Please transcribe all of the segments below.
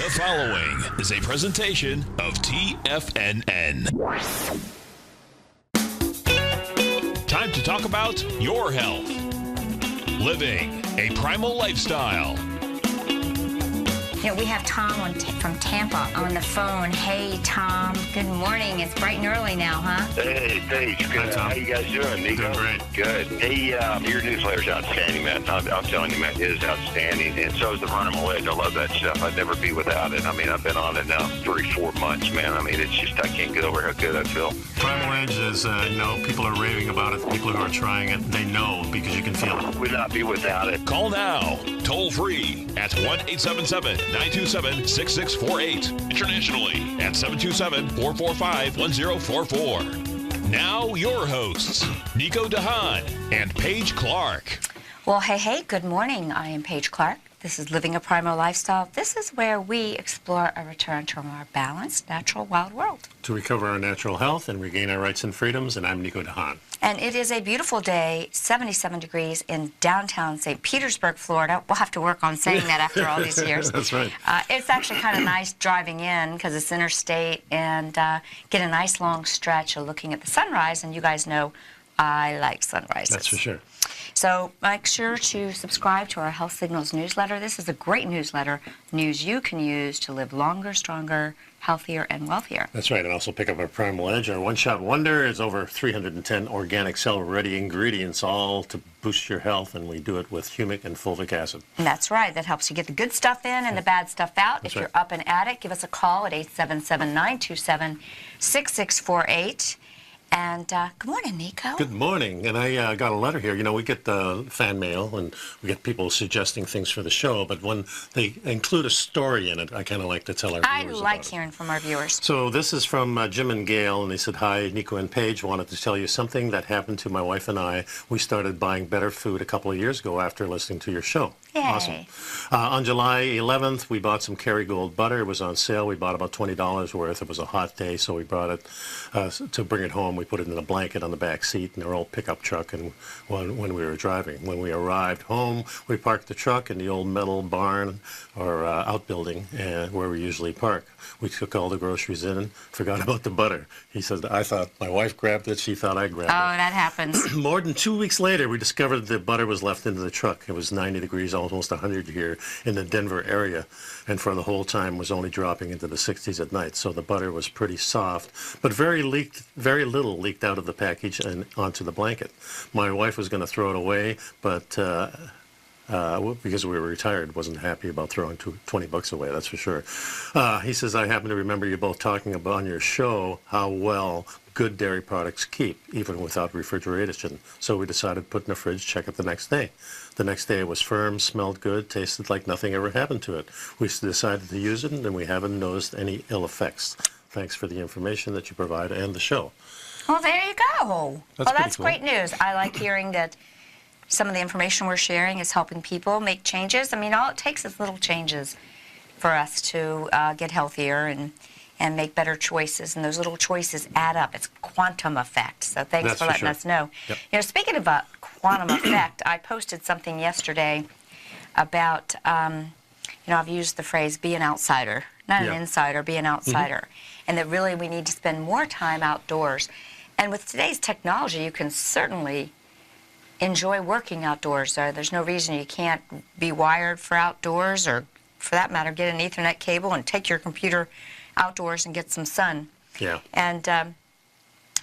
The following is a presentation of TFNN. Time to talk about your health. Living a primal lifestyle. You know, we have Tom from Tampa on the phone. Hey, Tom. Good morning. It's bright and early now, huh? Hey, Paige. Good. How you guys doing, Nico? Doing great. Good. Hey, your newsletter's outstanding, man. I'm telling you, man, it is outstanding. And so is the Primal Edge. I love that stuff. I'd never be without it. I mean, I've been on it now 3-4 months, man. I mean, it's just, I can't get over how good I feel. Primal Edge is, people are raving about it. People who are trying it, they know because you can feel it. Would not be without it. Call now, toll free at 1-877-927-6648. Internationally at 727-445-1044. Now your hosts, Nico Haan and Paige Clarke. Well, hey, good morning. I am Paige Clarke. This is Living a Primal Lifestyle. This is where we explore a return to a more balanced, natural, wild world. To recover our natural health and regain our rights and freedoms, and I'm Nico Haan. And it is a beautiful day, 77 degrees in downtown St. Petersburg, Florida. We'll have to work on saying that after all these years. That's right. It's actually kind of nice driving in because it's interstate and get a nice long stretch of looking at the sunrise. And you guys know I like sunrises. That's for sure. So make sure to subscribe to our Health Signals newsletter. This is a great newsletter, news you can use to live longer, stronger, healthier, and wealthier. That's right, and also pick up our Primal Edge. Our one-shot wonder is over 310 organic cell-ready ingredients, all to boost your health, and we do it with humic and fulvic acid. And that's right. That helps you get the good stuff in and the bad stuff out. That's if you're right. up and at it, give us a call at 877-927-6648. And good morning, Nico. Good morning, and I got a letter here. You know, we get fan mail, and we get people suggesting things for the show, but when they include a story in it, I kind of like to tell our viewers I like about it. hearing from our viewers. So this is from Jim and Gail, and they said, hi, Nico and Paige, wanted to tell you something that happened to my wife and I. We started buying better food a couple of years ago after listening to your show. Yay. Awesome. On July 11th, we bought some Kerrygold butter. It was on sale. We bought about $20 worth. It was a hot day, so we brought it to bring it home. We put it in a blanket on the back seat in our old pickup truck and when we were driving. When we arrived home, we parked the truck in the old metal barn or outbuilding where we usually park. We took all the groceries in and forgot about the butter. He said, I thought my wife grabbed it. She thought I grabbed it. Oh, that happens. More than 2 weeks later, we discovered the butter was left into the truck. It was 90 degrees, almost 100 here in the Denver area, and for the whole time was only dropping into the 60s at night. So the butter was pretty soft, but very little leaked out of the package and onto the blanket. My wife was going to throw it away, but because we were retired, wasn't happy about throwing $20 away, that's for sure. He says, I happen to remember you both talking about on your show how well good dairy products keep, even without refrigeration. So we decided to put it in the fridge, check it the next day. The next day it was firm, smelled good, tasted like nothing ever happened to it. We decided to use it, and we haven't noticed any ill effects. Thanks for the information that you provide and the show. Well, there you go. That's cool. Great news. I like hearing that some of the information we're sharing is helping people make changes. I mean, all it takes is little changes for us to get healthier and make better choices, and those little choices add up. It's quantum effect. So thanks for letting us know. Yep. You know, speaking of quantum effect, I posted something yesterday about, I've used the phrase be an outsider, not an insider, be an outsider, and that really we need to spend more time outdoors. And with today's technology, you can certainly enjoy working outdoors. There's no reason you can't be wired for outdoors, or for that matter, get an Ethernet cable and take your computer outdoors and get some sun. Yeah. And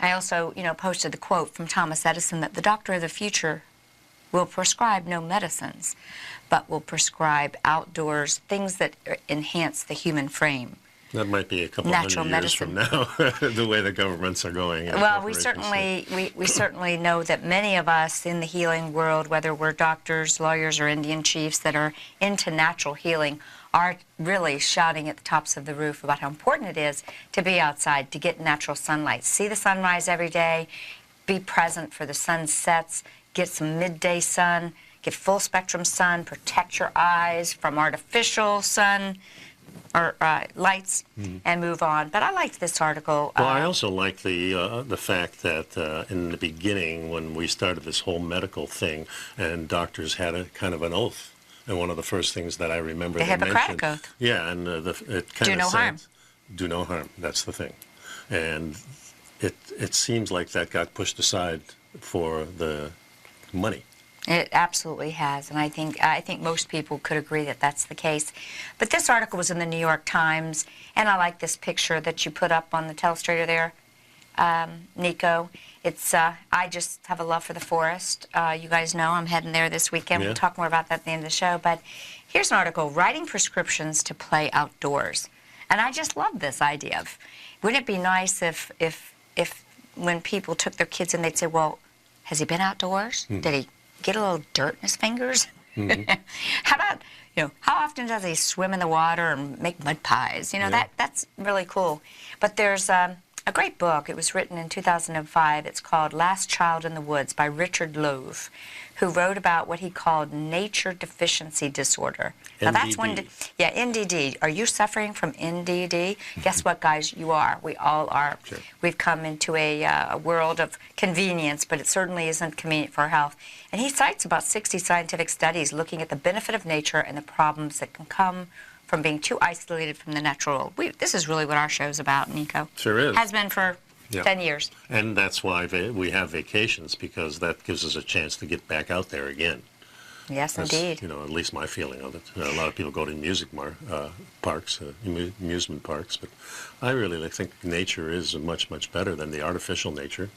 I also, posted the quote from Thomas Edison that the doctor of the future will prescribe no medicines, but will prescribe outdoors things that enhance the human frame. That might be a couple Natural hundred years from now, the way the governments are going. Well, we certainly know that many of us in the healing world, whether we're doctors, lawyers, or Indian chiefs that are into natural healing, are really shouting at the tops of the roof about how important it is to be outside, to get natural sunlight, see the sunrise every day, be present for the sunsets, get some midday sun, get full spectrum sun, protect your eyes from artificial sun or lights, and move on. But I liked this article. Well, I also like the fact that in the beginning, when we started this whole medical thing, and doctors had a kind of an oath, And one of the first things that I remember The they Hippocratic mentioned, Oath. yeah, and it kind Do of no harm. Do no harm. That's the thing, and it seems like that got pushed aside for the money. It absolutely has, and I think most people could agree that that's the case. But this article was in the New York Times, and I like this picture that you put up on the telestrator there, Nico. It's I just have a love for the forest. You guys know I'm heading there this weekend. Yeah. We'll talk more about that at the end of the show. But here's an article: writing prescriptions to play outdoors, and I just love this idea of, wouldn't it be nice if when people took their kids and they'd say, well, has he been outdoors? Did he get a little dirt in his fingers? How about, how often does he swim in the water and make mud pies? That's really cool. But there's a great book. It was written in 2005. It's called Last Child in the Woods by Richard Louv, who wrote about what he called nature deficiency disorder. Now that's NDD. Are you suffering from NDD? Guess what, guys? You are. We all are. Sure. We've come into a world of convenience, but it certainly isn't convenient for our health. And he cites about 60 scientific studies looking at the benefit of nature and the problems that can come from being too isolated from the natural world. This is really what our show's about, Nico. Sure is. Has been for 10 years. And that's why we have vacations, because that gives us a chance to get back out there again. Yes, That's, indeed. At least my feeling of it. A lot of people go to parks, amusement parks, but I really think nature is much, much better than the artificial nature.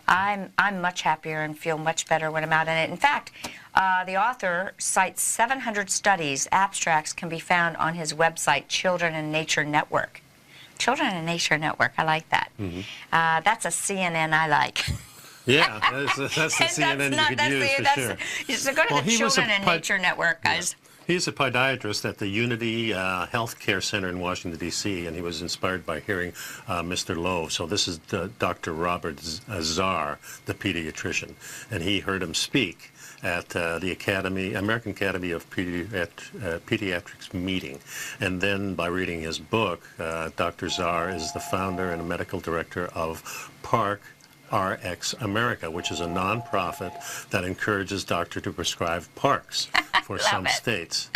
I'm much happier and feel much better when I'm out in it. In fact, the author cites 700 studies. Abstracts can be found on his website, Children and Nature Network. Children and Nature Network, I like that. That's a CNN I like. Yeah, that's the CNN you could use for sure. So go to the Children and Nature Network, guys. Yeah. He's a podiatrist at the Unity Health Care Center in Washington, D.C., and he was inspired by hearing Mr. Lowe. So this is Dr. Robert Czar, the pediatrician, and he heard him speak at the American Academy of Pediatrics meeting. And then by reading his book, Dr. Czar is the founder and medical director of Park RX America, which is a nonprofit that encourages doctors to prescribe parks for some states.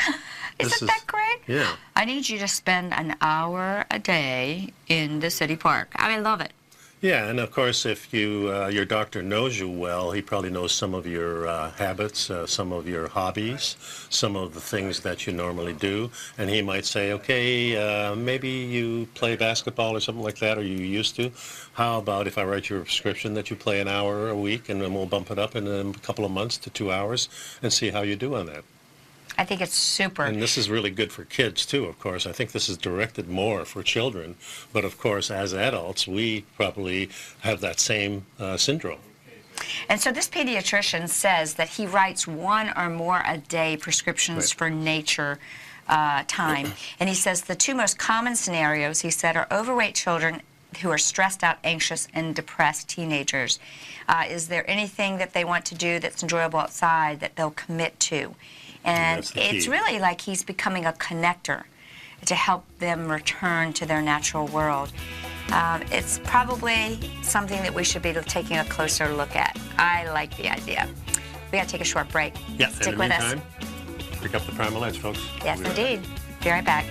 Isn't that great? Yeah. I need you to spend an hour a day in the city park. I love it. Yeah, and of course, if your doctor knows you well, he probably knows some of your habits, some of your hobbies, some of the things that you normally do, and he might say, okay, maybe you play basketball or something like that, or you used to. How about if I write you a prescription that you play an hour a week, and then we'll bump it up in a couple of months to 2 hours and see how you do on that. I think it's super. And this is really good for kids, too, of course. I think this is directed more for children. But, of course, as adults, we probably have that same syndrome. And so this pediatrician says that he writes 1 or more a day prescriptions for nature time. And he says the 2 most common scenarios, he said, are overweight children who are stressed out, anxious, and depressed teenagers. Is there anything that they want to do that's enjoyable outside that they'll commit to? And it's really like he's becoming a connector to help them return to their natural world. It's probably something that we should be taking a closer look at. I like the idea. We got to take a short break. Yeah, Stick with us. Pick up the Primal Edge, folks. Yes, indeed. Be right back.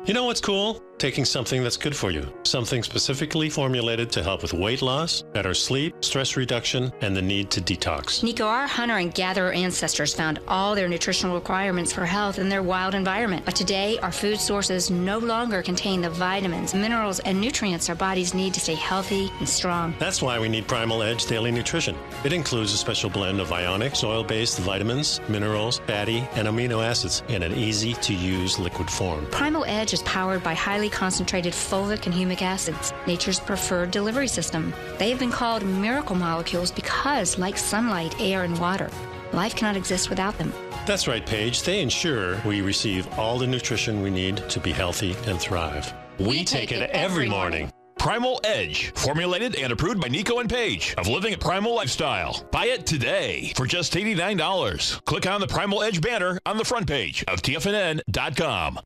You know what's cool? Taking something that's good for you. Something specifically formulated to help with weight loss, better sleep, stress reduction, and the need to detox. Nico, our hunter and gatherer ancestors found all their nutritional requirements for health in their wild environment. But today, our food sources no longer contain the vitamins, minerals, and nutrients our bodies need to stay healthy and strong. That's why we need Primal Edge Daily Nutrition. It includes a special blend of ionic, oil-based vitamins, minerals, fatty, and amino acids in an easy-to-use liquid form. Primal Edge is powered by highly concentrated fulvic and humic acids, nature's preferred delivery system. They have been called miracle molecules because, like sunlight, air, and water, life cannot exist without them. That's right, Paige. They ensure we receive all the nutrition we need to be healthy and thrive. We take it every morning. Primal Edge, formulated and approved by Nico and Paige of Living a Primal Lifestyle. Buy it today for just $89. Click on the Primal Edge banner on the front page of TFNN.com.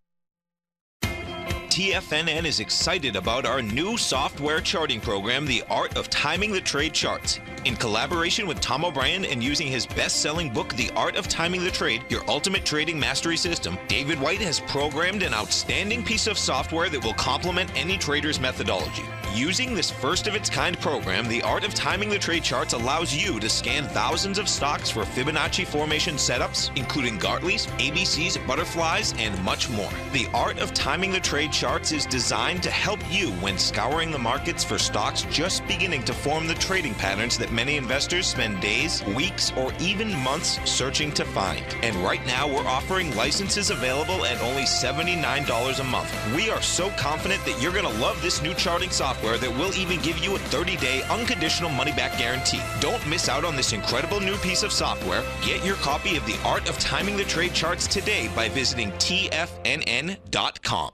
TFNN is excited about our new software charting program, The Art of Timing the Trade Charts. In collaboration with Tom O'Brien and using his best-selling book, The Art of Timing the Trade, Your Ultimate Trading Mastery System, David White has programmed an outstanding piece of software that will complement any trader's methodology. Using this first-of-its-kind program, The Art of Timing the Trade Charts allows you to scan thousands of stocks for Fibonacci formation setups, including Gartley's, ABC's, butterflies, and much more. The Art of Timing the Trade Charts is designed to help you when scouring the markets for stocks just beginning to form the trading patterns that many investors spend days, weeks, or even months searching to find. And right now, we're offering licenses available at only $79 a month. We are so confident that you're going to love this new charting software that will even give you a 30-day unconditional money-back guarantee. Don't miss out on this incredible new piece of software. Get your copy of The Art of Timing the Trade Charts today by visiting TFNN.com.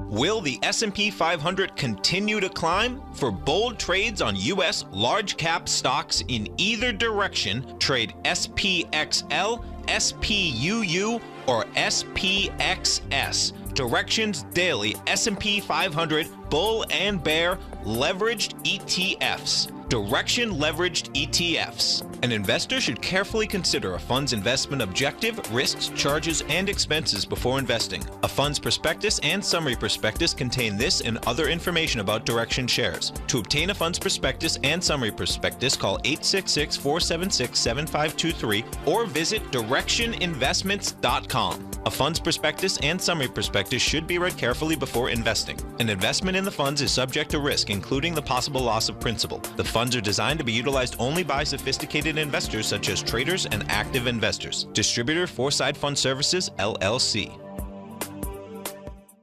Will the S&P 500 continue to climb? For bold trades on U.S. large-cap stocks in either direction, trade SPXL, SPUU, or SPXS. Directions Daily S&P 500 Bull and Bear Leveraged ETFs. Direction Leveraged ETFs. An investor should carefully consider a fund's investment objective, risks, charges, and expenses before investing. A fund's prospectus and summary prospectus contain this and other information about Direction shares. To obtain a fund's prospectus and summary prospectus, call 866-476-7523 or visit directioninvestments.com. A fund's prospectus and summary prospectus should be read carefully before investing. An investment in the funds is subject to risk, including the possible loss of principal. The funds are designed to be utilized only by sophisticated investors such as traders and active investors. Distributor Foreside Fund Services, LLC.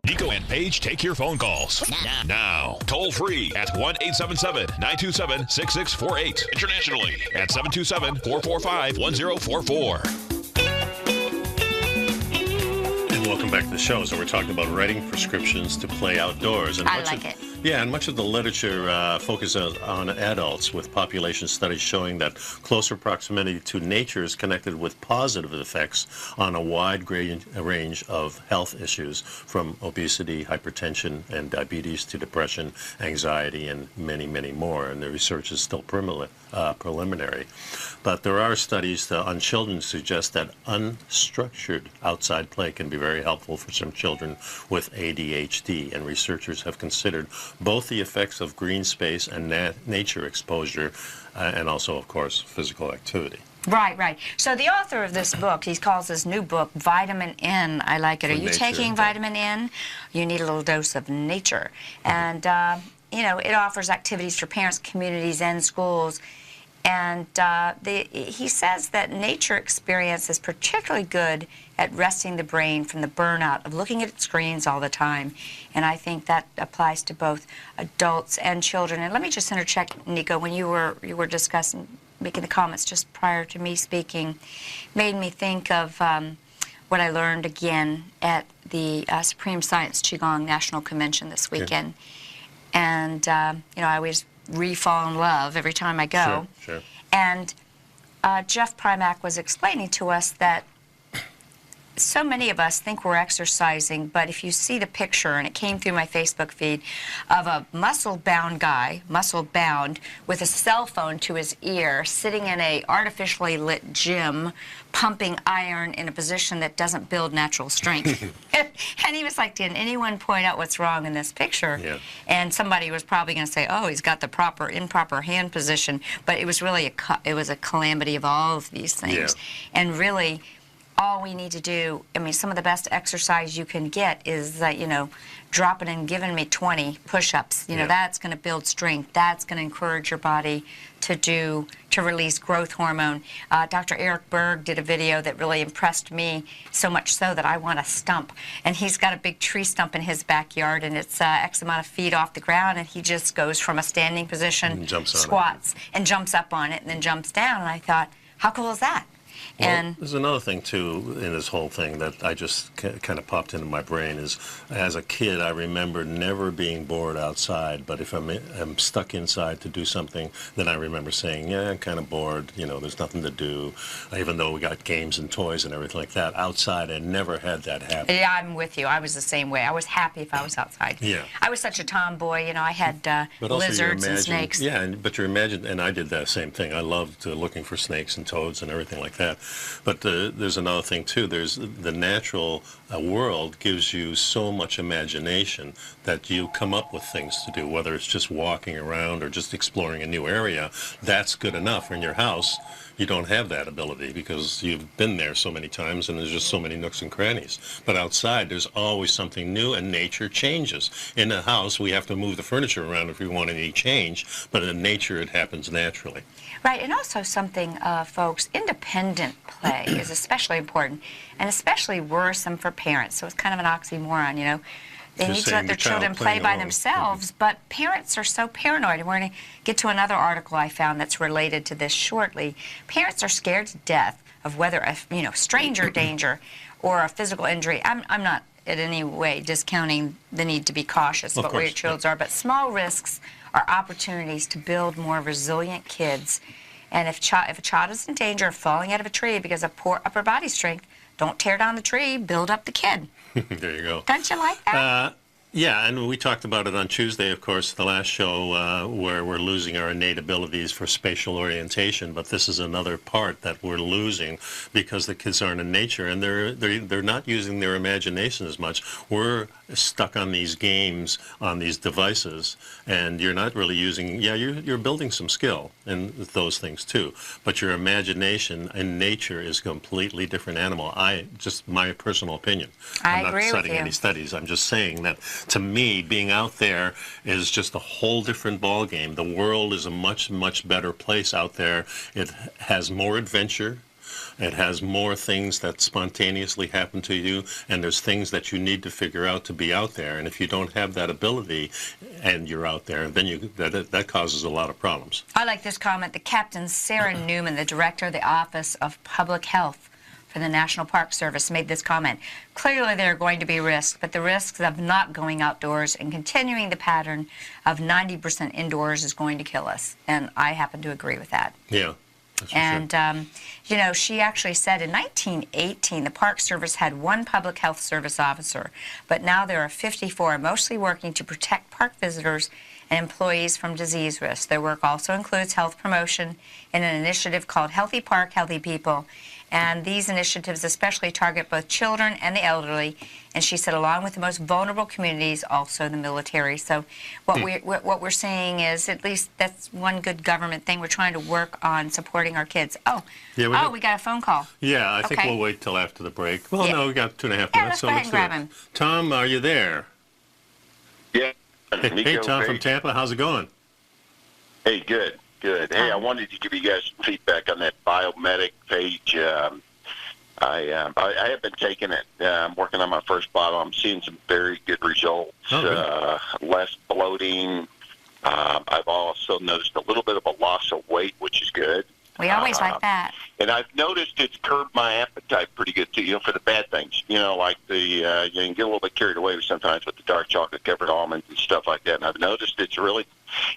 Nico and Paige take your phone calls now. Toll free at 1-877-927-6648. Internationally at 727-445-1044. Welcome back to the show. So we're talking about writing prescriptions to play outdoors. And I like it. Yeah, and much of the literature focuses on adults, with population studies showing that closer proximity to nature is connected with positive effects on a wide range of health issues, from obesity, hypertension, and diabetes to depression, anxiety, and many, many more. And the research is still preliminary. But there are studies on children suggest that unstructured outside play can be very helpful for some children with ADHD, and researchers have considered both the effects of green space and nature exposure, and also, of course, physical activity. Right. So the author of this book, he calls his new book Vitamin N. I like it. Are you taking vitamin N? You need a little dose of nature. And, it offers activities for parents, communities, and schools. And he says that nature experience is particularly good at resting the brain from the burnout of looking at screens all the time. And I think that applies to both adults and children. And let me just interject, Nico, when you were discussing, making the comments just prior to me speaking, made me think of what I learned again at the Supreme Science Qigong National Convention this weekend. Okay. And, I always re-fall in love every time I go. Sure. And Jeff Primack was explaining to us that so many of us think we're exercising, but if you see the picture, and it came through my Facebook feed, of a muscle-bound guy, muscle-bound, with a cell phone to his ear, sitting in a artificially lit gym, pumping iron in a position that doesn't build natural strength. And he was like, did anyone point out what's wrong in this picture? Yeah. And somebody was probably going to say, oh, he's got the improper hand position. But it was really it was a calamity of all of these things. Yeah. And really, all we need to do, some of the best exercise you can get is that, dropping and giving me 20 push-ups. That's going to build strength. That's going to encourage your body to release growth hormone. Dr. Eric Berg did a video that really impressed me, so much so that I want a stump. And he's got a big tree stump in his backyard, and it's X amount of feet off the ground, and he just goes from a standing position, squats, and jumps up on it, and then jumps down. And I thought, how cool is that? Well, And there's another thing, too, in this whole thing that I just kind of popped into my brain is, as a kid, I remember never being bored outside, but if I'm stuck inside to do something, then I remember saying, yeah, I'm kind of bored, there's nothing to do, even though we got games and toys and everything like that. Outside, I never had that happen. yeah, I'm with you. I was the same way. I was happy if I was outside. Yeah. I was such a tomboy. I had But also lizards and snakes. Yeah, but you imagine, and I did that same thing. I loved looking for snakes and toads and everything like that. But there's another thing, too. There's the natural world gives you so much imagination that you come up with things to do, whether it's just walking around or just exploring a new area. That's good enough. In your house, you don't have that ability because you've been there so many times and there's just so many nooks and crannies. But outside, there's always something new and nature changes. In a house, we have to move the furniture around if we want any change, but in nature, it happens naturally. Right, and also something, folks, independent play is especially important and especially worrisome for parents. So it's kind of an oxymoron, They need to let their children play by themselves, but parents are so paranoid. And we're going to get to another article I found that's related to this shortly. Parents are scared to death of whether a stranger danger or a physical injury. I'm not in any way discounting the need to be cautious about where your children are, but small risks are opportunities to build more resilient kids. And if a child is in danger of falling out of a tree because of poor upper body strength, don't tear down the tree, build up the kid. There you go. Don't you like that? Yeah, and we talked about it on Tuesday, of course, the last show, where we're losing our innate abilities for spatial orientation. But this is another part that we're losing because the kids aren't in nature, and they're not using their imagination as much. We're stuck on these games, on these devices, and you're not really using. Yeah, you're building some skill in those things too, but your imagination in nature is a completely different animal. Just my personal opinion. I'm not citing any studies. I'm just saying that. To me, being out there is just a whole different ballgame. The world is a much, much better place out there. It has more adventure. It has more things that spontaneously happen to you, and there's things that you need to figure out to be out there. And if you don't have that ability and you're out there, then that causes a lot of problems. I like this comment. The Captain Sarah Newman, the director of the Office of Public Health for the National Park Service, made this comment. Clearly there are going to be risks, but the risks of not going outdoors and continuing the pattern of 90% indoors is going to kill us. And I happen to agree with that. Yeah. And, she actually said in 1918 the Park Service had one public health service officer, but now there are 54, mostly working to protect park visitors and employees from disease risks. Their work also includes health promotion in an initiative called Healthy Park, Healthy People. And these initiatives especially target both children and the elderly. And she said, along with the most vulnerable communities, also the military. So what we're seeing is, at least that's one good government thing. We're trying to work on supporting our kids. We got a phone call. Yeah, I think we'll wait till after the break. Well, no, we got 2.5 minutes. Let's go ahead and grab him. Tom, are you there? Yeah. Hey, Tom from Tampa, how's it going? Hey, good. Hey, I wanted to give you guys some feedback on that biomedic page. I have been taking it. I'm working on my first bottle. I'm seeing some very good results. Less bloating. I've also noticed a little bit of a loss of weight, which is good. We always like that. And I've noticed it's curbed my appetite pretty good, too, for the bad things. Like you can get a little bit carried away sometimes with the dark chocolate-covered almonds and stuff like that. And I've noticed it's really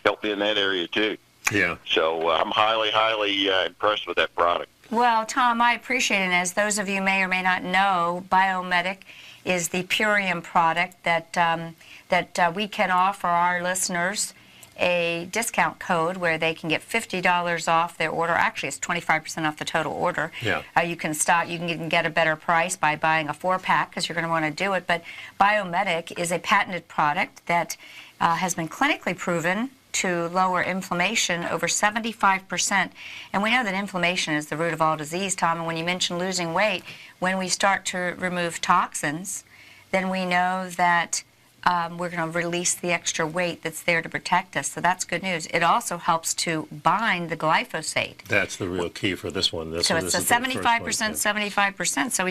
helped me in that area, too. Yeah. So I'm highly, highly impressed with that product. Well, Tom, I appreciate it. And as those of you may or may not know, Biomedic is the Purium product that we can offer our listeners a discount code where they can get $50 off their order. Actually, it's 25% off the total order. Yeah. You can get a better price by buying a 4-pack because you're going to want to do it. But Biomedic is a patented product that has been clinically proven to lower inflammation over 75%. And we know that inflammation is the root of all disease, Tom. And when you mention losing weight, when we start to remove toxins, then we know that we're going to release the extra weight that's there to protect us. So that's good news. It also helps to bind the glyphosate. That's the real key for this one. So it's a 75%, 75%. So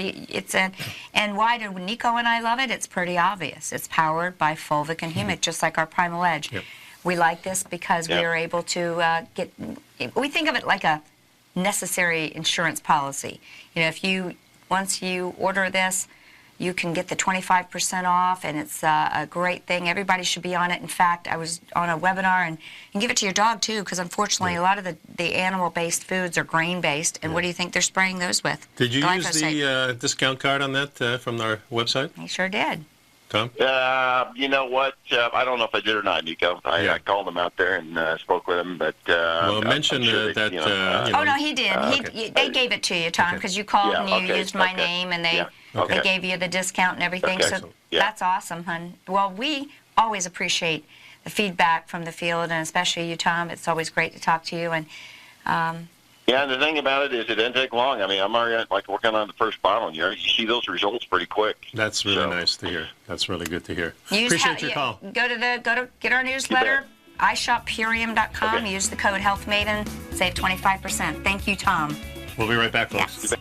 and why do Nico and I love it? It's pretty obvious. It's powered by fulvic and humic, just like our Primal Edge. Yep. We like this because we are able to we think of it like a necessary insurance policy. You know, once you order this, you can get the 25% off, and it's a great thing. Everybody should be on it. In fact, I was on a webinar, and you can give it to your dog, too, because unfortunately a lot of the animal-based foods are grain-based, and what do you think they're spraying those with? Did you use Glyphosate. the discount card on that from our website, He sure did. Tom? You know what? I don't know if I did or not, Nico. I called him out there and spoke with him, but well, mention I'm sure that. you know, Oh, no, he did. Okay. They gave it to you, Tom, because you called and you used my name, and they Okay. gave you the discount and everything. Okay. So Yeah. that's awesome, hon. Well, we always appreciate the feedback from the field, and especially you, Tom. It's always great to talk to you. And yeah, and the thing about it is it didn't take long. I mean, I'm already working on the first bottle, and you see those results pretty quick. That's really nice to hear. That's really good to hear. use Appreciate your call. Go to get our newsletter, iShopPurium.com. Okay. Use the code HealthMaiden, save 25%. Thank you, Tom. We'll be right back, folks. Yes.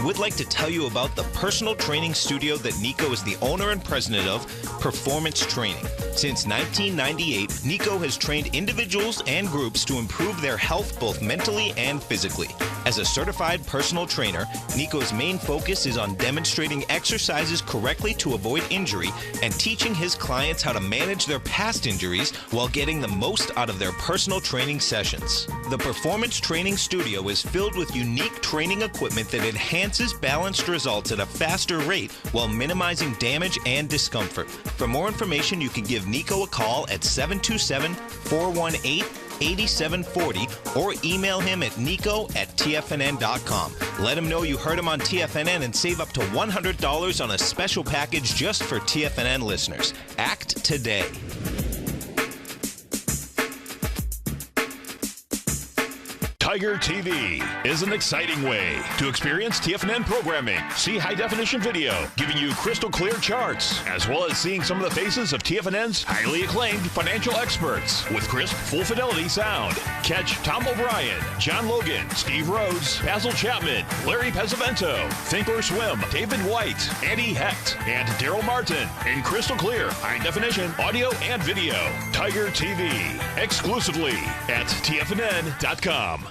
Would like to tell you about the personal training studio that Nico is the owner and president of, Performance Training. Since 1998, Nico has trained individuals and groups to improve their health both mentally and physically. As a certified personal trainer, Nico's main focus is on demonstrating exercises correctly to avoid injury and teaching his clients how to manage their past injuries while getting the most out of their personal training sessions. The Performance Training Studio is filled with unique training equipment that enhances balanced results at a faster rate while minimizing damage and discomfort. For more information, you can give Nico a call at 727-418-8740 or email him at nico@tfnn.com. Let him know you heard him on TFNN and save up to $100 on a special package just for TFNN listeners. Act today. Tiger TV is an exciting way to experience TFNN programming. See high-definition video, giving you crystal clear charts, as well as seeing some of the faces of TFNN's highly acclaimed financial experts with crisp, full-fidelity sound. Catch Tom O'Brien, John Logan, Steve Rhodes, Basil Chapman, Larry Pesavento, Think or Swim, David White, Andy Hecht, and Daryl Martin in crystal clear, high-definition audio and video. Tiger TV, exclusively at TFNN.com.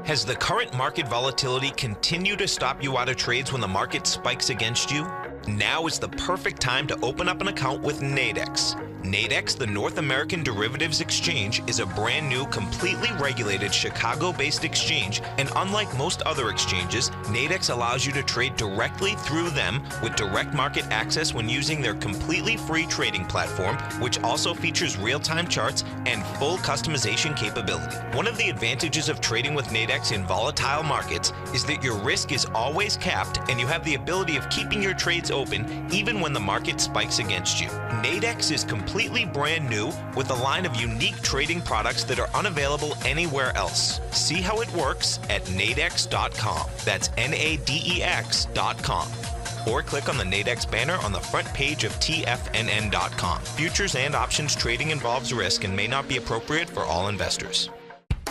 Has the current market volatility continued to stop you out of trades when the market spikes against you? Now is the perfect time to open up an account with Nadex. Nadex, the North American Derivatives Exchange, is a brand new, completely regulated Chicago-based exchange, and unlike most other exchanges, Nadex allows you to trade directly through them with direct market access when using their completely free trading platform, which also features real-time charts and full customization capability. One of the advantages of trading with Nadex in volatile markets is that your risk is always capped and you have the ability of keeping your trades open even when the market spikes against you. Nadex is completely brand new with a line of unique trading products that are unavailable anywhere else. See how it works at nadex.com. That's NADEX.com. Or click on the Nadex banner on the front page of TFNN.com. Futures and options trading involves risk and may not be appropriate for all investors.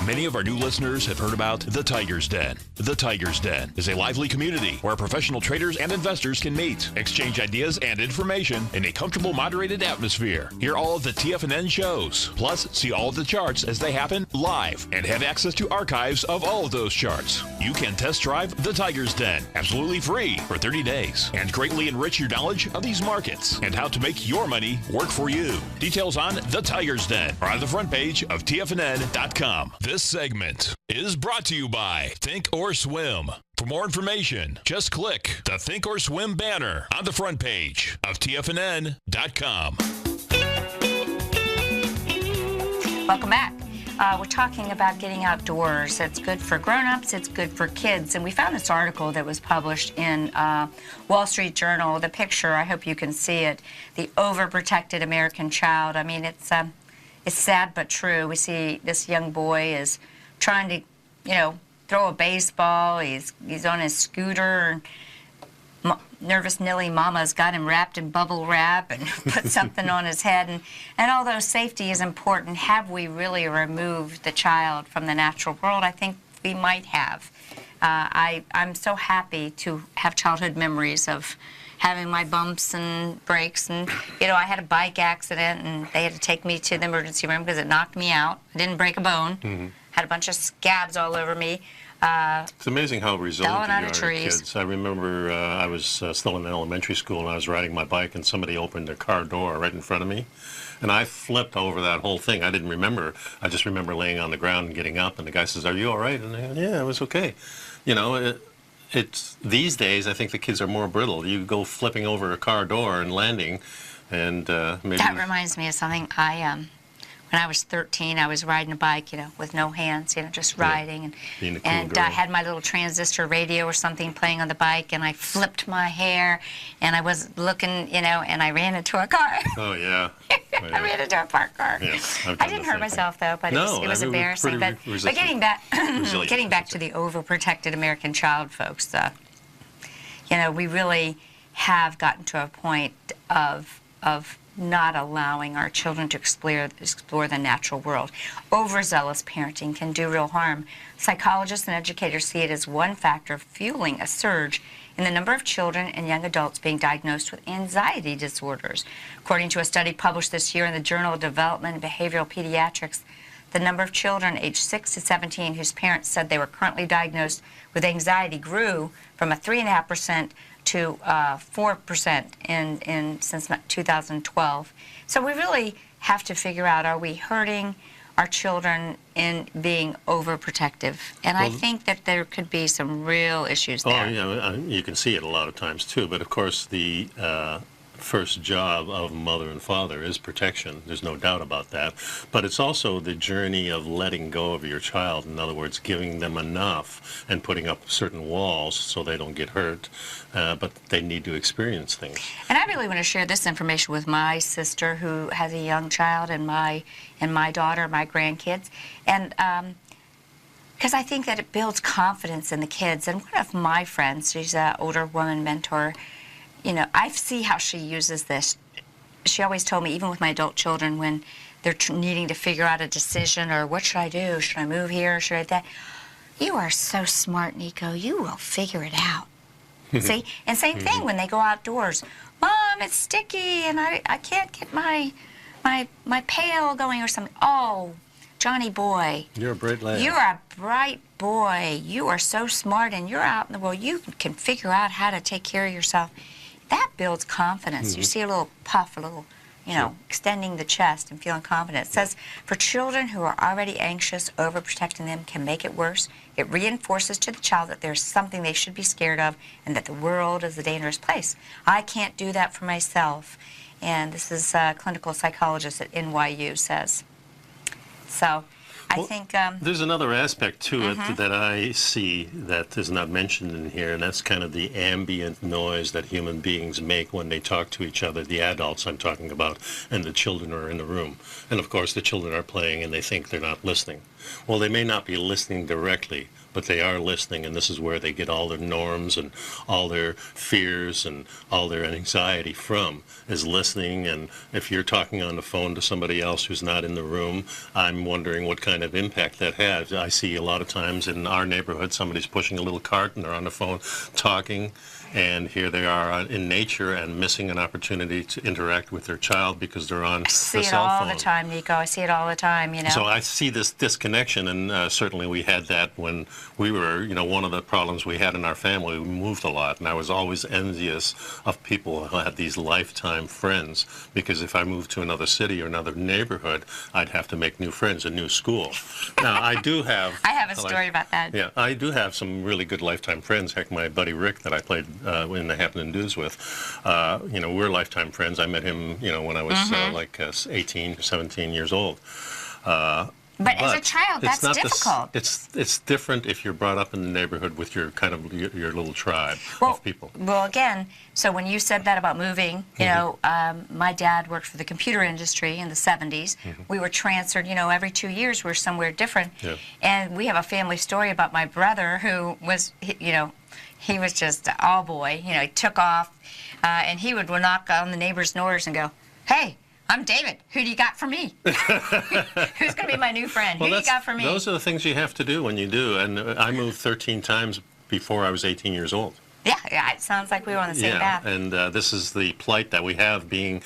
Many of our new listeners have heard about The Tiger's Den. The Tiger's Den is a lively community where professional traders and investors can meet, exchange ideas and information in a comfortable, moderated atmosphere. Hear all of the TFNN shows, plus see all of the charts as they happen live and have access to archives of all of those charts. You can test drive The Tiger's Den absolutely free for 30 days and greatly enrich your knowledge of these markets and how to make your money work for you. Details on The Tiger's Den are on the front page of TFNN.com. This segment is brought to you by Think or Swim. For more information, just click the Think or Swim banner on the front page of TFNN.com. Welcome back. We're talking about getting outdoors. It's good for grown-ups, it's good for kids. And we found this article that was published in Wall Street Journal. The picture, I hope you can see it, the overprotected American child. I mean, it's sad but true. We see this young boy is trying to, throw a baseball. He's on his scooter. nervous Nilly mama's got him wrapped in bubble wrap and put something on his head. And although safety is important, have we really removed the child from the natural world? I think we might have. I'm so happy to have childhood memories of having my bumps and breaks. And, you know, I had a bike accident, and they had to take me to the emergency room because it knocked me out. I didn't break a bone. Had a bunch of scabs all over me. It's amazing how resilient you are as trees. kids. I remember I was still in elementary school, and I was riding my bike, and somebody opened their car door right in front of me. And I flipped over that whole thing. I didn't remember. I just remember laying on the ground and getting up, and the guy says, "Are you all right?" And I go, "Yeah, I was okay." You know, it's these days, I think the kids are more brittle. You go flipping over a car door and landing, and maybe... That reminds me of something. When I was 13, I was riding a bike, you know, with no hands, you know, just riding. Being a cool And girl. I had my little transistor radio or something playing on the bike, and I flipped my hair, and I was looking, you know, and I ran into a car. Oh, yeah. I ran into a parked car. Yeah, I didn't hurt myself, though, but it was embarrassing. But getting back to the overprotected American child, folks, you know, we really have gotten to a point of not allowing our children to explore the natural world. Overzealous parenting can do real harm. Psychologists and educators see it as one factor fueling a surge in the number of children and young adults being diagnosed with anxiety disorders. According to a study published this year in the Journal of Development and Behavioral Pediatrics, the number of children aged 6 to 17 whose parents said they were currently diagnosed with anxiety grew from a 3.5% to 4% since 2012. So we really have to figure out, are we hurting our children in being overprotective? And I think that there could be some real issues there. Oh, yeah, you can see it a lot of times, too. But, of course, the first job of mother and father is protection. There's no doubt about that. But it's also the journey of letting go of your child. In other words, giving them enough and putting up certain walls so they don't get hurt. But they need to experience things. And I really want to share this information with my sister, who has a young child, and my daughter, my grandkids. And because I think that it builds confidence in the kids. And one of my friends, she's an older woman mentor, you know, I see how she uses this. She always told me, even with my adult children, when they're needing to figure out a decision, or what should I do? Should I move here? Should I do that? You are so smart, Nico. You will figure it out. See? And same thing when they go outdoors. Mom, it's sticky, and I can't get my pail going or something. Oh, Johnny boy. You're a bright lad. You're a bright boy. You are so smart, and you're out in the world. You can figure out how to take care of yourself. That builds confidence. You see a little puff, a little, you know, extending the chest and feeling confident. It says, for children who are already anxious, overprotecting them can make it worse. It reinforces to the child that there's something they should be scared of and that the world is a dangerous place. I can't do that for myself. And this is a clinical psychologist at NYU says. So I think... there's another aspect to it that I see that is not mentioned in here, and that's kind of the ambient noise that human beings make when they talk to each other, the adults I'm talking about, and the children are in the room. And, of course, the children are playing, and they think they're not listening. Well, they may not be listening directly, but they are listening, and this is where they get all their norms and all their fears and all their anxiety from, is listening. And if you're talking on the phone to somebody else who's not in the room, I'm wondering what kind of impact that has. I see a lot of times in our neighborhood, somebody's pushing a little cart and they're on the phone talking, and here they are in nature and missing an opportunity to interact with their child because they're on the cell phone. I see it all the time, Nico. I see it all the time, you know. So I see this disconnection, and certainly we had that when we were, you know, one of the problems we had in our family, we moved a lot, and I was always envious of people who had these lifetime friends, because if I moved to another city or another neighborhood, I'd have to make new friends, a new school. Now, I do have... I have a story about that. Yeah, I do have some really good lifetime friends. Heck, my buddy Rick that I played in the Happening Dudes with, you know, we're lifetime friends. I met him, you know, when I was like 18 or 17 years old. But as a child, that's it's not difficult. It's different if you're brought up in the neighborhood with your kind of your little tribe of people. Well, again, so when you said that about moving, you know, my dad worked for the computer industry in the 70s. We were transferred, you know, every 2 years we were somewhere different. Yeah. And we have a family story about my brother who was, you know, he was just an all boy. You know, he took off, and he would knock on the neighbors' doors and go, "Hey, I'm David. Who do you got for me? Who's going to be my new friend? Well, Who do you got for me?" Those are the things you have to do when you do. And I moved 13 times before I was 18 years old. Yeah, it sounds like we were on the same path. And this is the plight that we have being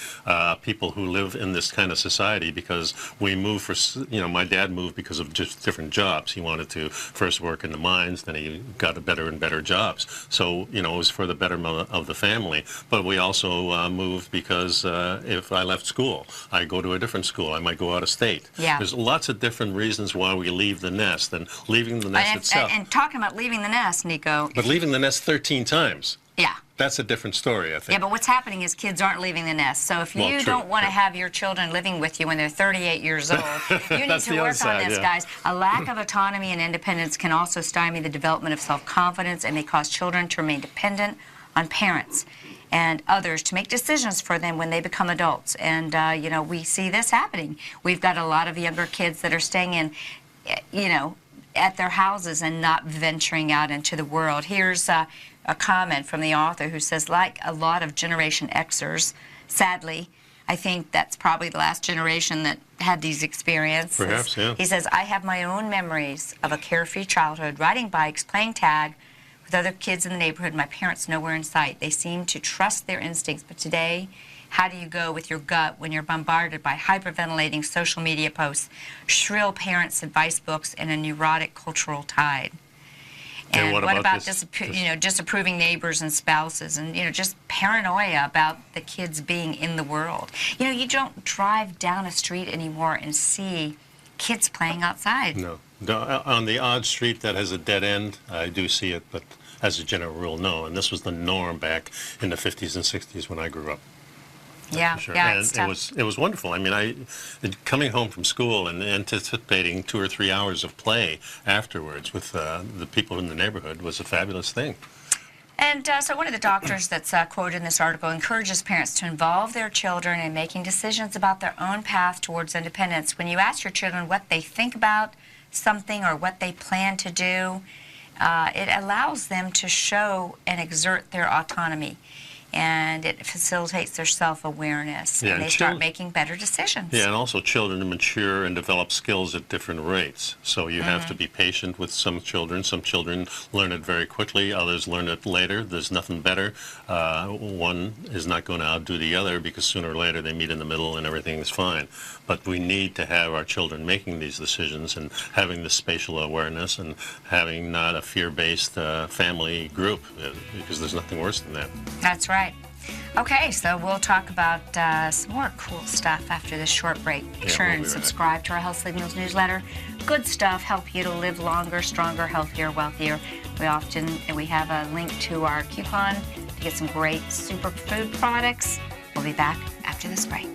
people who live in this kind of society, because we move for, you know, my dad moved because of just different jobs. He wanted to first work in the mines, then he got better and better jobs. So, you know, it was for the betterment of the family. But we also moved because if I left school, I go to a different school. I might go out of state. Yeah. There's lots of different reasons why we leave the nest, and leaving the nest itself. And talking about leaving the nest, Nico. But leaving the nest 13 times. Yeah. That's a different story, I think. Yeah, but what's happening is kids aren't leaving the nest. So if you don't want to have your children living with you when they're 38 years old, you need to work on this, guys. A lack of autonomy and independence can also stymie the development of self-confidence and may cause children to remain dependent on parents and others to make decisions for them when they become adults. And, you know, we see this happening. We've got a lot of younger kids that are staying in, you know, at their houses and not venturing out into the world. Here's a comment from the author who says, like a lot of Generation Xers, sadly, I think that's probably the last generation that had these experiences. Perhaps, yeah. He says, "I have my own memories of a carefree childhood, riding bikes, playing tag with other kids in the neighborhood, my parents nowhere in sight. They seemed to trust their instincts, but today, how do you go with your gut when you're bombarded by hyperventilating social media posts, shrill parents' advice books, and a neurotic cultural tide?" And what about disapproving neighbors and spouses, and, you know, just paranoia about the kids being in the world? You know, you don't drive down a street anymore and see kids playing outside. No. On the odd street that has a dead end, I do see it, but as a general rule, no. And this was the norm back in the 50s and 60s when I grew up. Yeah, sure. yeah, And it was wonderful. I mean, coming home from school and anticipating 2 or 3 hours of play afterwards with the people in the neighborhood was a fabulous thing. And so one of the doctors that's quoted in this article encourages parents to involve their children in making decisions about their own path towards independence. When you ask your children what they think about something or what they plan to do, it allows them to show and exert their autonomy. And it facilitates their self-awareness, and they start making better decisions. Yeah, and also children mature and develop skills at different rates. So you have to be patient with some children. Some children learn it very quickly, others learn it later. There's nothing better. One is not going to outdo the other, because sooner or later they meet in the middle and everything is fine. But we need to have our children making these decisions and having the spatial awareness and having not a fear-based family group, because there's nothing worse than that. That's right. Okay, so we'll talk about some more cool stuff after this short break. Make sure and subscribe to our Health Signals newsletter. Good stuff, help you to live longer, stronger, healthier, wealthier. We have a link to our coupon to get some great superfood products. We'll be back after this break.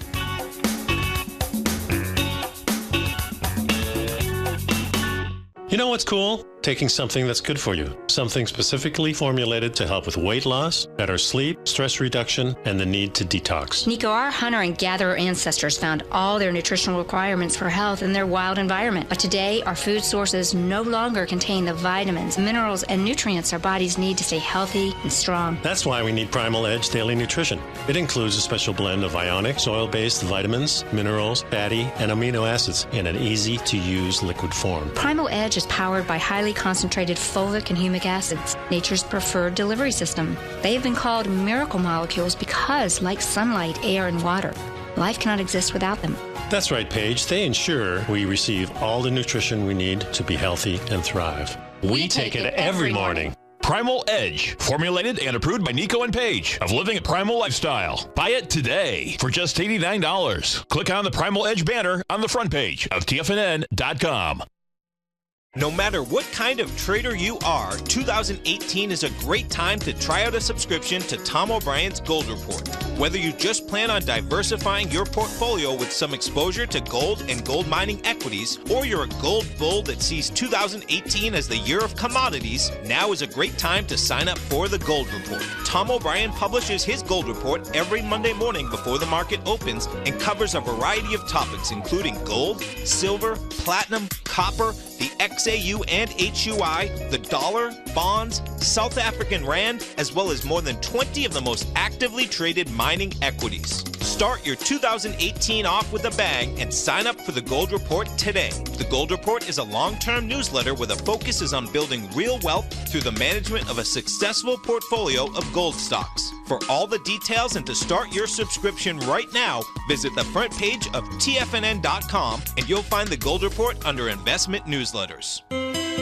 You know what's cool? Taking something that's good for you. Something specifically formulated to help with weight loss, better sleep, stress reduction, and the need to detox. Nico, our hunter and gatherer ancestors found all their nutritional requirements for health in their wild environment. But today, our food sources no longer contain the vitamins, minerals, and nutrients our bodies need to stay healthy and strong. That's why we need Primal Edge Daily Nutrition. It includes a special blend of ionic, soil-based vitamins, minerals, fatty, and amino acids in an easy-to-use liquid form. Primal Edge is powered by highly concentrated fulvic and humic acids, nature's preferred delivery system. They have been called miracle molecules because, like sunlight, air, and water, life cannot exist without them. That's right, Paige. They ensure we receive all the nutrition we need to be healthy and thrive. We take it every morning. Primal Edge, formulated and approved by Nico and Paige of Living a Primal Lifestyle. Buy it today for just $89. Click on the Primal Edge banner on the front page of TFNN.com. No matter what kind of trader you are, 2018 is a great time to try out a subscription to Tom O'Brien's Gold Report. Whether you just plan on diversifying your portfolio with some exposure to gold and gold mining equities, or you're a gold bull that sees 2018 as the year of commodities, now is a great time to sign up for the Gold Report. Tom O'Brien publishes his Gold Report every Monday morning before the market opens and covers a variety of topics including gold, silver, platinum, copper, the XAU and HUI, the dollar, bonds, South African rand, as well as more than 20 of the most actively traded mining equities. Start your 2018 off with a bang and sign up for the Gold Report today. The Gold Report is a long-term newsletter where the focus is on building real wealth through the management of a successful portfolio of gold stocks. For all the details and to start your subscription right now, visit the front page of TFNN.com and you'll find the Gold Report under Investment Newsletters.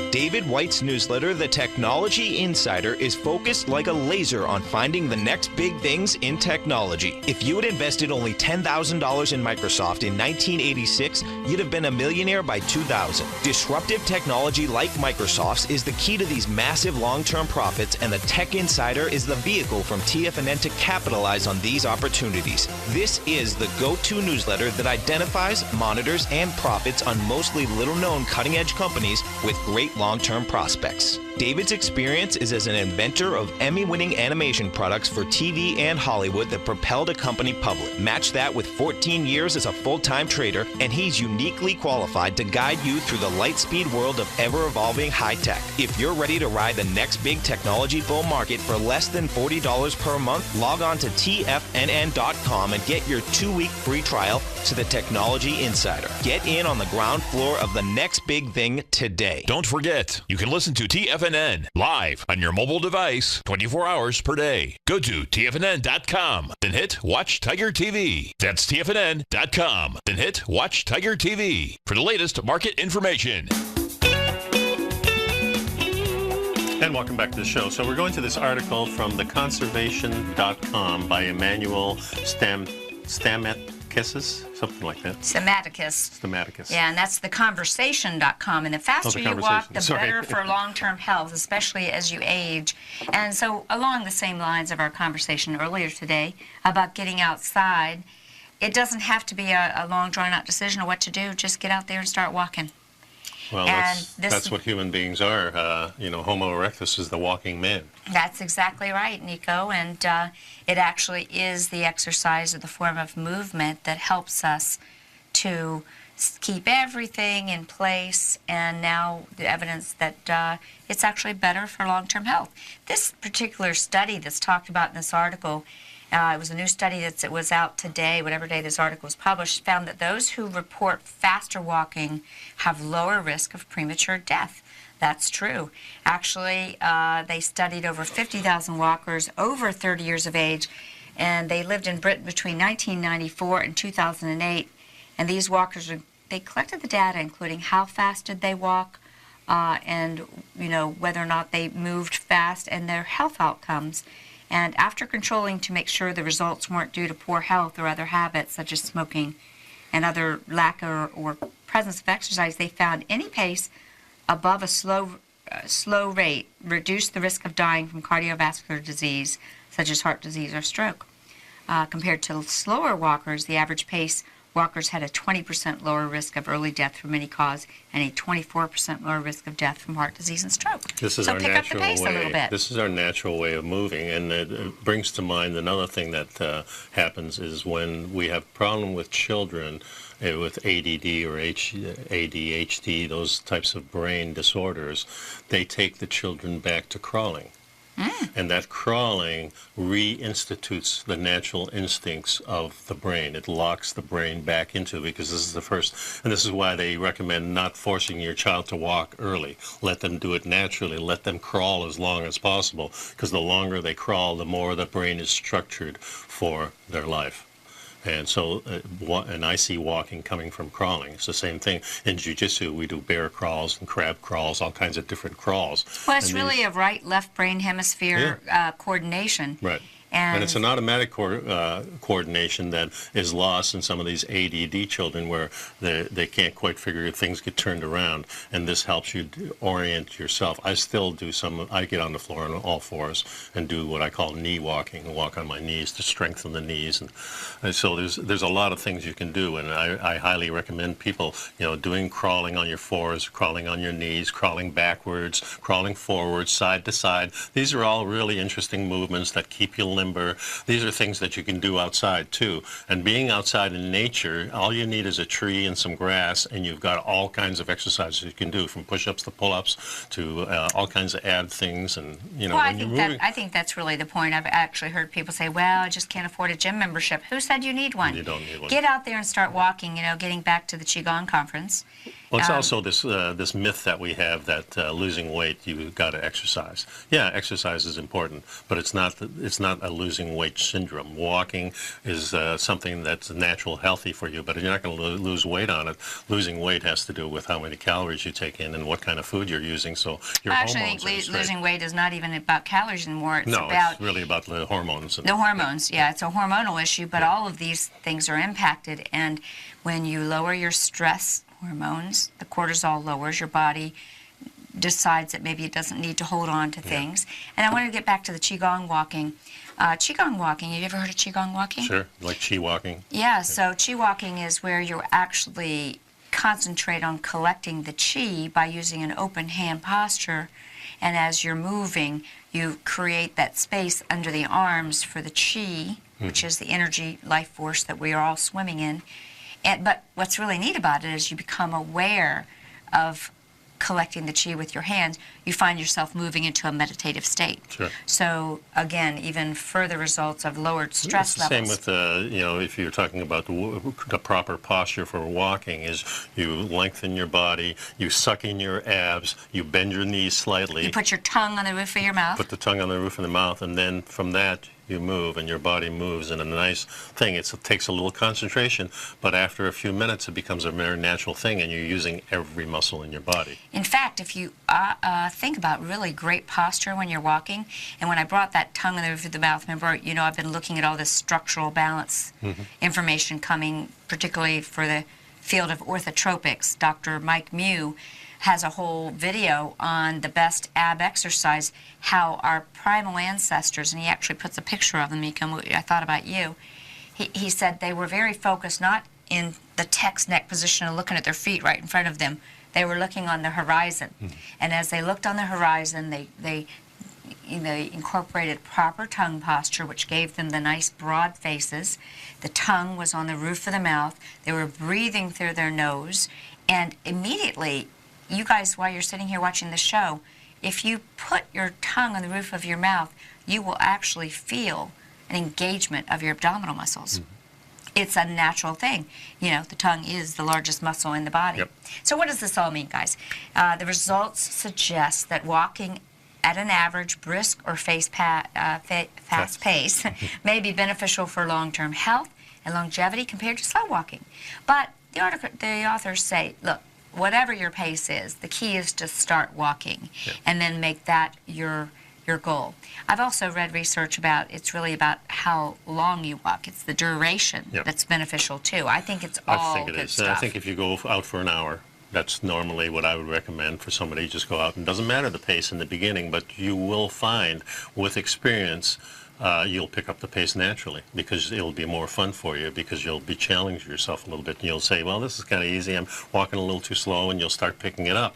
David White's newsletter, The Technology Insider, is focused like a laser on finding the next big things in technology. If you had invested only $10,000 in Microsoft in 1986, you'd have been a millionaire by 2000. Disruptive technology like Microsoft's is the key to these massive long-term profits, and the Tech Insider is the vehicle from TFNN to capitalize on these opportunities. This is the go-to newsletter that identifies, monitors, and profits on mostly little-known cutting-edge companies with great long-term prospects. David's experience is as an inventor of Emmy-winning animation products for TV and Hollywood that propelled a company public. Match that with 14 years as a full-time trader, and he's uniquely qualified to guide you through the light-speed world of ever-evolving high-tech. If you're ready to ride the next big technology bull market for less than $40 per month, log on to TFNN.com and get your 2-week free trial to the Technology Insider. Get in on the ground floor of the next big thing today. Don't forget, you can listen to TFNN live on your mobile device 24 hours per day. Go to TFNN.com, then hit Watch Tiger TV. That's TFNN.com, then hit Watch Tiger TV for the latest market information. And welcome back to the show. So we're going to this article from theconservation.com by Emmanuel Stamatkiss, something like that. Stamatkiss. Yeah, and that's theconversation.com. And the faster you walk, the better for long-term health, especially as you age. And so along the same lines of our conversation earlier today about getting outside, it doesn't have to be a long, drawn-out decision of what to do. Just get out there and start walking. Well, that's what human beings are. Homo erectus is the walking man. That's exactly right, Nico. And it actually is the exercise or the form of movement that helps us to keep everything in place. And now the evidence that it's actually better for long-term health. This particular study that's talked about in this article, it was a new study that was out today, whatever day this article was published, found that those who report faster walking have lower risk of premature death. That's true. Actually, they studied over 50,000 walkers over 30 years of age, and they lived in Britain between 1994 and 2008. And these walkers, they collected the data, including how fast did they walk, and whether or not they moved fast, and their health outcomes. And after controlling to make sure the results weren't due to poor health or other habits such as smoking and other lack or presence of exercise, they found any pace above a slow rate reduced the risk of dying from cardiovascular disease such as heart disease or stroke. Compared to slower walkers, the average pace walkers had a 20% lower risk of early death from any cause and a 24% lower risk of death from heart disease and stroke. This is our natural way. This is our natural way of moving, and it brings to mind another thing that happens is when we have problem with children with ADD or ADHD, those types of brain disorders, they take the children back to crawling. And that crawling reinstitutes the natural instincts of the brain. It locks the brain back into, because this is the first, and this is why they recommend not forcing your child to walk early. Let them do it naturally. Let them crawl as long as possible, because the longer they crawl, the more the brain is structured for their life. And so, and I see walking coming from crawling. It's the same thing. In jiu-jitsu, we do bear crawls and crab crawls, all kinds of different crawls. Well, it's really a right-left brain hemisphere coordination. Right. And it's an automatic coordination that is lost in some of these ADD children where they can't quite figure it, things get turned around, and this helps you orient yourself. I still do I get on the floor on all fours and do what I call knee walking, walk on my knees to strengthen the knees. And so there's a lot of things you can do, and I highly recommend people, doing crawling on your fours, crawling on your knees, crawling backwards, crawling forwards, side to side. These are all really interesting movements that keep you limber. These are things that you can do outside too. And being outside in nature, all you need is a tree and some grass, and you've got all kinds of exercises you can do, from push-ups to pull-ups to all kinds of ab things. And well, I think that's really the point. I've actually heard people say, "Well, I just can't afford a gym membership." Who said you need one? You don't need one. Get out there and start walking. Getting back to the Qigong conference. Well, it's also this myth that we have that losing weight, you've got to exercise. Yeah, exercise is important, but it's not a losing weight syndrome. Walking is something that's natural, healthy for you, but you're not going to lose weight on it. Losing weight has to do with how many calories you take in and what kind of food you're using. So your hormones actually, losing weight is not even about calories anymore. It's really about the hormones. The hormones, yeah, it's a hormonal issue, but all of these things are impacted, and when you lower your stress hormones, the cortisol lowers, your body decides that maybe it doesn't need to hold on to things. And I wanted to get back to the Qigong walking. Qigong walking, have you ever heard of Qigong walking? Sure, like Qi walking. Yeah, so Qi walking is where you actually concentrate on collecting the Qi by using an open hand posture, and as you're moving, you create that space under the arms for the Qi, which is the energy, life force that we are all swimming in. But what's really neat about it is you become aware of collecting the Qi with your hands. You find yourself moving into a meditative state. Sure. So again, even further results of lowered stress levels. Same with if you're talking about the proper posture for walking, is you lengthen your body, you suck in your abs, you bend your knees slightly. You put your tongue on the roof of your mouth. Put the tongue on the roof of the mouth, and then from that you move, and your body moves in a nice thing. It takes a little concentration, but after a few minutes it becomes a very natural thing, and you're using every muscle in your body. In fact, if you think about really great posture when you're walking, and when I brought that tongue on the roof of the mouth, remember, I've been looking at all this structural balance information coming, particularly for the field of orthotropics. Dr. Mike Mew has a whole video on the best ab exercise, how our primal ancestors, and he actually puts a picture of them, Nico, I thought about you. He said they were very focused, not in the text neck position of looking at their feet right in front of them. They were looking on the horizon. And as they looked on the horizon, they incorporated proper tongue posture, which gave them the nice broad faces. The tongue was on the roof of the mouth. They were breathing through their nose. And immediately, you guys, while you're sitting here watching the show, if you put your tongue on the roof of your mouth, you will actually feel an engagement of your abdominal muscles. It's a natural thing. The tongue is the largest muscle in the body. Yep. So what does this all mean, guys? The results suggest that walking at an average, brisk, or fast pace may be beneficial for long-term health and longevity compared to slow walking. But the authors say, look, whatever your pace is, the key is to start walking and then make that your goal. I've also read research about it's really about how long you walk. It's the duration that's beneficial too. I think it's all good stuff. I think if you go out for an hour, that's normally what I would recommend for somebody. Just go out, and it doesn't matter the pace in the beginning, but you will find with experience you'll pick up the pace naturally, because it'll be more fun for you, because you'll be challenging yourself a little bit, and you'll say, well, this is kind of easy, I'm walking a little too slow, and you'll start picking it up.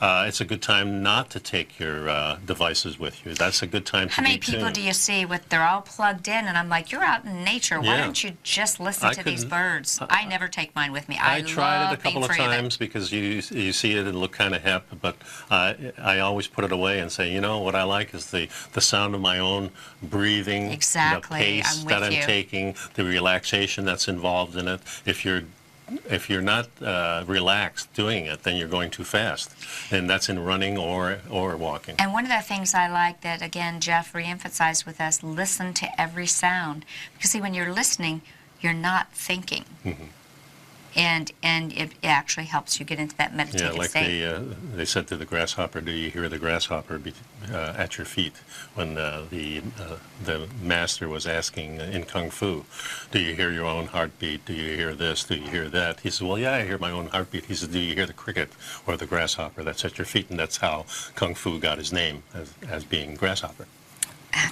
It's a good time not to take your devices with you. That's a good time to How many people do you see they're all plugged in, and I'm like, you're out in nature, why don't you just listen to these birds? I never take mine with me. I tried it a couple of times because you see it and look kind of hip, but I always put it away and say, what I like is the sound of my own breathing, the pace that I'm taking, the relaxation that's involved in it. If you're not relaxed doing it, then you're going too fast, and that's in running or walking. And one of the things I like that, again, Jeff re-emphasized with us, listen to every sound. Because see, when you're listening, you're not thinking. and it actually helps you get into that meditative like state. they said to the grasshopper, do you hear the grasshopper at your feet? When the master was asking in Kung Fu, do you hear your own heartbeat? Do you hear this? Do you hear that? He said, well, yeah, I hear my own heartbeat. He said, do you hear the cricket or the grasshopper that's at your feet? And that's how Kung Fu got his name as being grasshopper.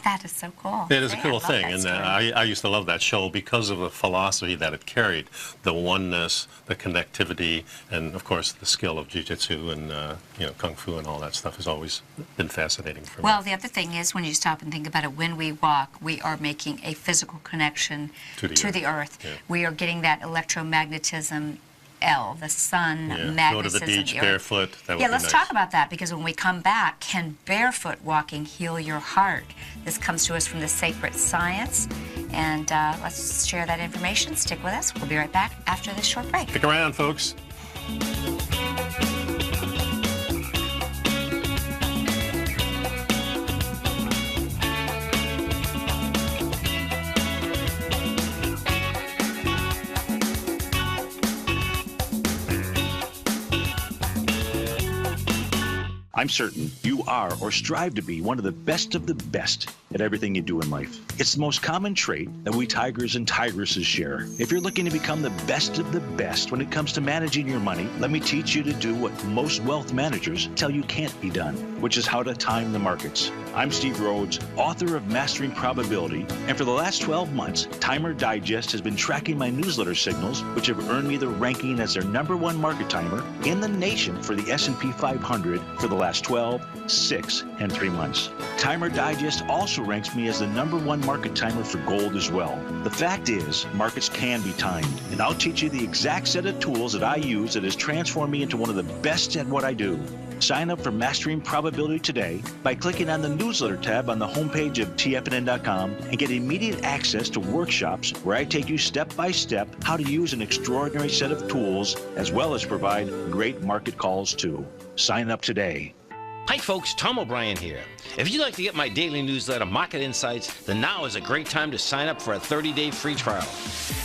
That is so cool. It is a I cool love thing, that and story. I used to love that show because of the philosophy that it carried, the oneness, the connectivity, and of course the skill of jiu-jitsu and Kung Fu and all that stuff has always been fascinating for me. Well, the other thing is when you stop and think about it, when we walk, we are making a physical connection to the earth. Yeah. We are getting that electromagnetism, the sun, Go to magnetism. the beach earth. barefoot. That would be Let's nice. talk about that, because when we come back, can barefoot walking heal your heart? This comes to us from the Sacred Science, and let's share that information. Stick with us. We'll be right back after this short break. Stick around, folks. I'm certain you are or strive to be one of the best at everything you do in life. It's the most common trait that we tigers and tigresses share. If you're looking to become the best of the best when it comes to managing your money, let me teach you to do what most wealth managers tell you can't be done, which is how to time the markets. I'm Steve Rhodes, author of Mastering Probability, and for the last 12 months, Timer Digest has been tracking my newsletter signals, which have earned me the ranking as their #1 market timer in the nation for the S&P 500 for the last 12, 6, and 3 months. Timer Digest also ranks me as the #1 market timer for gold as well. The fact is, markets can be timed, and I'll teach you the exact set of tools that I use that has transformed me into one of the best at what I do. Sign up for Mastering Probability today by clicking on the newsletter tab on the homepage of TFNN.com and get immediate access to workshops where I take you step by step how to use an extraordinary set of tools, as well as provide great market calls too. Sign up today. Hi folks, Tom O'Brien here. If you'd like to get my daily newsletter, Market Insights, then now is a great time to sign up for a 30-day free trial.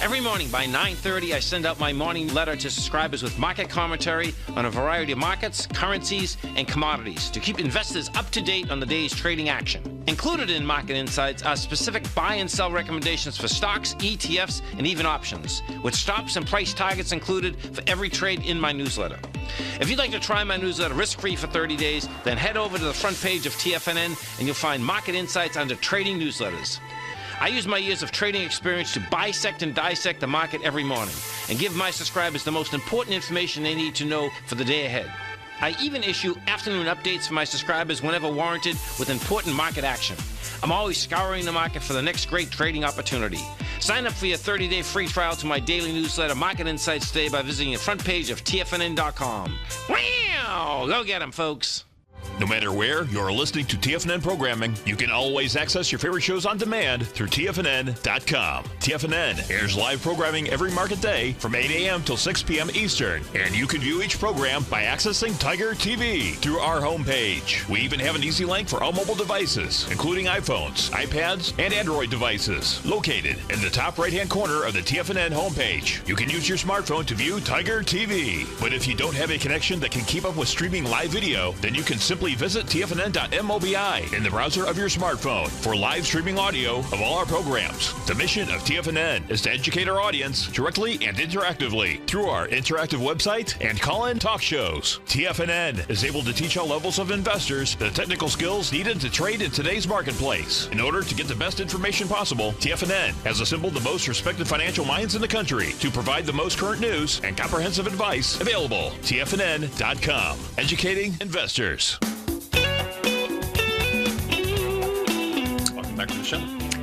Every morning by 9:30, I send out my morning letter to subscribers with market commentary on a variety of markets, currencies, and commodities to keep investors up to date on the day's trading action. Included in Market Insights are specific buy and sell recommendations for stocks, ETFs, and even options, with stops and price targets included for every trade in my newsletter. If you'd like to try my newsletter risk-free for 30 days, then head over to the front page of TFNN and you'll find Market Insights under Trading Newsletters. I use my years of trading experience to bisect and dissect the market every morning and give my subscribers the most important information they need to know for the day ahead. I even issue afternoon updates for my subscribers whenever warranted with important market action. I'm always scouring the market for the next great trading opportunity. Sign up for your 30-day free trial to my daily newsletter, Market Insights, today by visiting the front page of TFNN.com. Wow! Go get 'em, folks. No matter where you're listening to TFNN programming, you can always access your favorite shows on demand through TFNN.com. TFNN airs live programming every market day from 8 a.m. till 6 p.m. Eastern, and you can view each program by accessing Tiger TV through our homepage. We even have an easy link for all mobile devices, including iPhones, iPads, and Android devices, located in the top right-hand corner of the TFNN homepage. You can use your smartphone to view Tiger TV, but if you don't have a connection that can keep up with streaming live video, then you can simply visit TFNN.mobi in the browser of your smartphone for live streaming audio of all our programs. The mission of TFNN is to educate our audience directly and interactively through our interactive website and call-in talk shows. TFNN is able to teach all levels of investors the technical skills needed to trade in today's marketplace. In order to get the best information possible, TFNN has assembled the most respected financial minds in the country to provide the most current news and comprehensive advice available. TFNN.com, educating investors. Back to the show.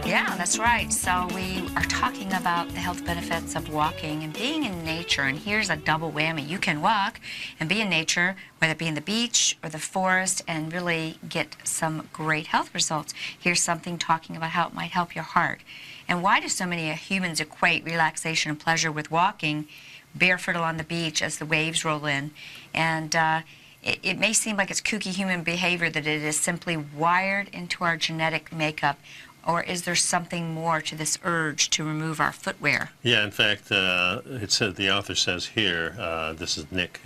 Yeah, that's right. So we are talking about the health benefits of walking and being in nature. And here's a double whammy. You can walk and be in nature, whether it be in the beach or the forest, and really get some great health results. Here's something talking about how it might help your heart. And why do so many humans equate relaxation and pleasure with walking barefoot along the beach as the waves roll in? And it may seem like it's kooky human behavior, that it is simply wired into our genetic makeup. Or is there something more to this urge to remove our footwear? Yeah, in fact, it said, the author says here, this is Nick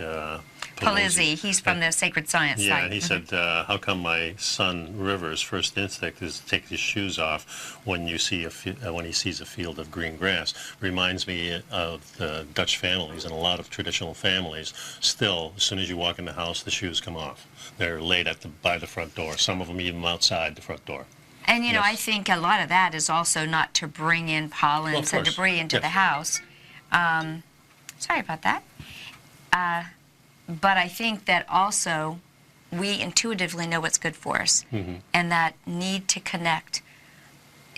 Polizzi, he's from the Sacred Science yeah, site. and he said, how come my son River's first instinct is to take his shoes off when you see when he sees a field of green grass? Reminds me of the Dutch families, and a lot of traditional families. Still, as soon as you walk in the house, the shoes come off. They're laid by the front door. Some of them even outside the front door. And, you know, I think a lot of that is also not to bring in pollens and debris into the house. Sorry about that. But I think that also we intuitively know what's good for us. And that need to connect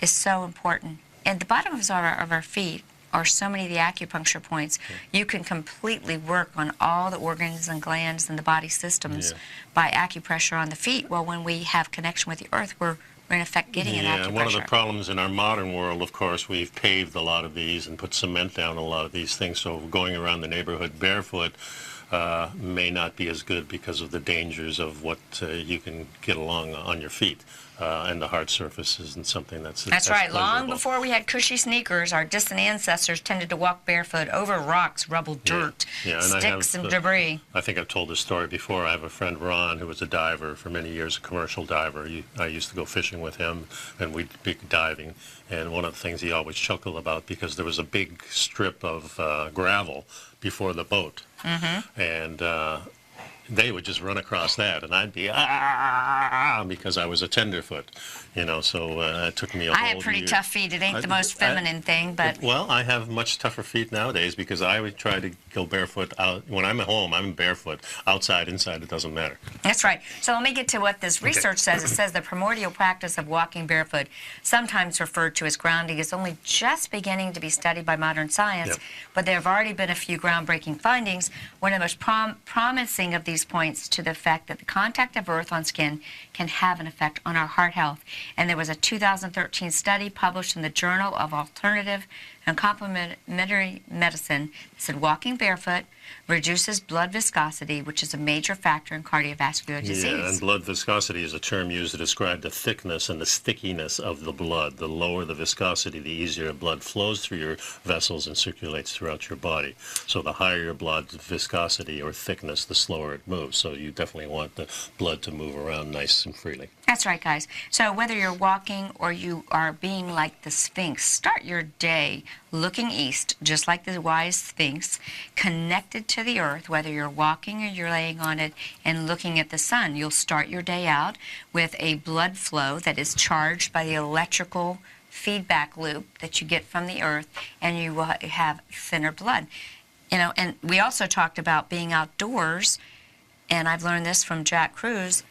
is so important. And the bottom of our feet are so many of the acupuncture points. You can completely work on all the organs and glands and the body systems by acupressure on the feet. Well, when we have connection with the earth, we're in effect getting an acupressure. One of the problems in our modern world, of course, we've paved a lot of these and put cement down a lot of these things, so going around the neighborhood barefoot may not be as good because of the dangers of what you can get along on your feet. And the hard surface isn't something that's right. Long pleasurable. before we had cushy sneakers, our distant ancestors tended to walk barefoot over rocks, rubble, dirt, sticks, and debris. I think I've told this story before. I have a friend, Ron, who was a diver for many years, a commercial diver. I used to go fishing with him, and we'd be diving. And one of the things he always chuckled about, because there was a big strip of gravel before the boat. And they would just run across that, and I'd be because I was a tenderfoot, you know. So it took me a whole I have pretty year. tough feet. It ain't the most feminine thing, but well, I have much tougher feet nowadays because I would try to go barefoot out. When I'm at home, I'm barefoot. Outside, inside, it doesn't matter. That's right. So let me get to what this research says. It says the primordial practice of walking barefoot, sometimes referred to as grounding, is only just beginning to be studied by modern science, but there have already been a few groundbreaking findings. One of the most promising of these points to the fact that the contact of earth on skin can have an effect on our heart health. And there was a 2013 study published in the Journal of Alternative and Complementary Medicine that said walking barefoot reduces blood viscosity, which is a major factor in cardiovascular disease. Yeah, and blood viscosity is a term used to describe the thickness and the stickiness of the blood. The lower the viscosity, the easier blood flows through your vessels and circulates throughout your body. So the higher your blood viscosity or thickness, the slower it moves. So you definitely want the blood to move around nice and freely. That's right, guys. So whether you're walking or you are being like the Sphinx, start your day looking east, just like the wise Sphinx, connected to the earth, whether you're walking or you're laying on it and looking at the sun. You'll start your day out with a blood flow that is charged by the electrical feedback loop that you get from the earth, and you will have thinner blood. You know, and we also talked about being outdoors, and I've learned this from Jack Cruz.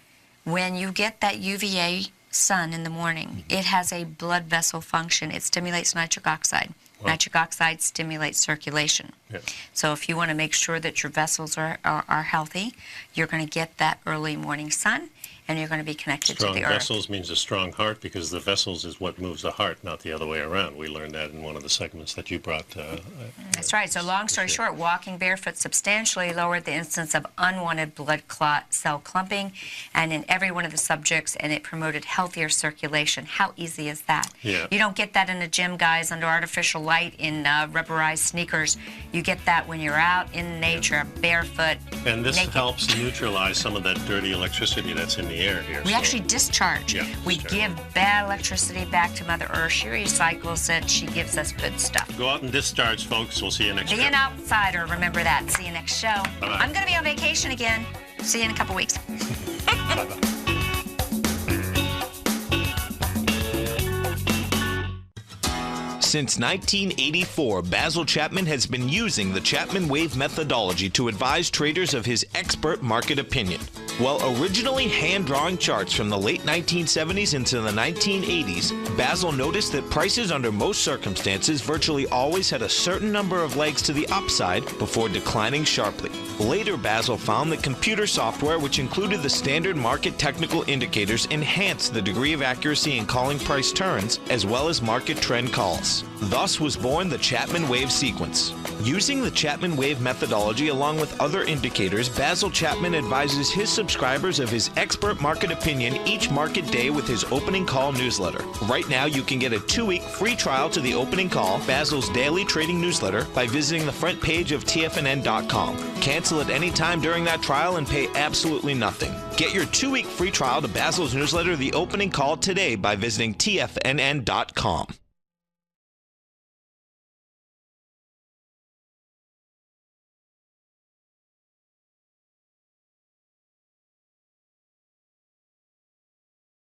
When you get that UVA sun in the morning, it has a blood vessel function. It stimulates nitric oxide. Wow. Nitric oxide stimulates circulation. Yeah. So if you want to make sure that your vessels are healthy, you're going to get that early morning sun, and you're going to be connected to the earth. Strong vessels means a strong heart, because the vessels is what moves the heart, not the other way around. We learned that in one of the segments that you brought. That's right. So long story short, walking barefoot substantially lowered the incidence of unwanted blood clot cell clumping, and in every one of the subjects, and it promoted healthier circulation. How easy is that? Yeah. You don't get that in the gym, guys, under artificial light in rubberized sneakers. You get that when you're out in nature, barefoot, and this naked. Helps neutralize some of that dirty electricity that's in the air here. We actually discharge. Yeah, we give bad electricity back to Mother Earth. She recycles it. She gives us good stuff. Go out and discharge, folks. We'll see you next time. Be an outsider. Remember that. See you next show. Bye-bye. I'm going to be on vacation again. See you in a couple weeks. Bye-bye. Since 1984, Basil Chapman has been using the Chapman Wave methodology to advise traders of his expert market opinion. While originally hand-drawing charts from the late 1970s into the 1980s, Basil noticed that prices under most circumstances virtually always had a certain number of legs to the upside before declining sharply. Later, Basil found that computer software, which included the standard market technical indicators, enhanced the degree of accuracy in calling price turns, as well as market trend calls. Thus was born the Chapman Wave sequence. Using the Chapman Wave methodology along with other indicators, Basil Chapman advises his subscribers of his expert market opinion each market day with his opening call newsletter. Right now, you can get a 2-week free trial to the opening call, Basil's daily trading newsletter, by visiting the front page of TFNN.com. Cancel at any time during that trial and pay absolutely nothing. Get your 2-week free trial to Basil's newsletter, The Opening Call, today by visiting TFNN.com.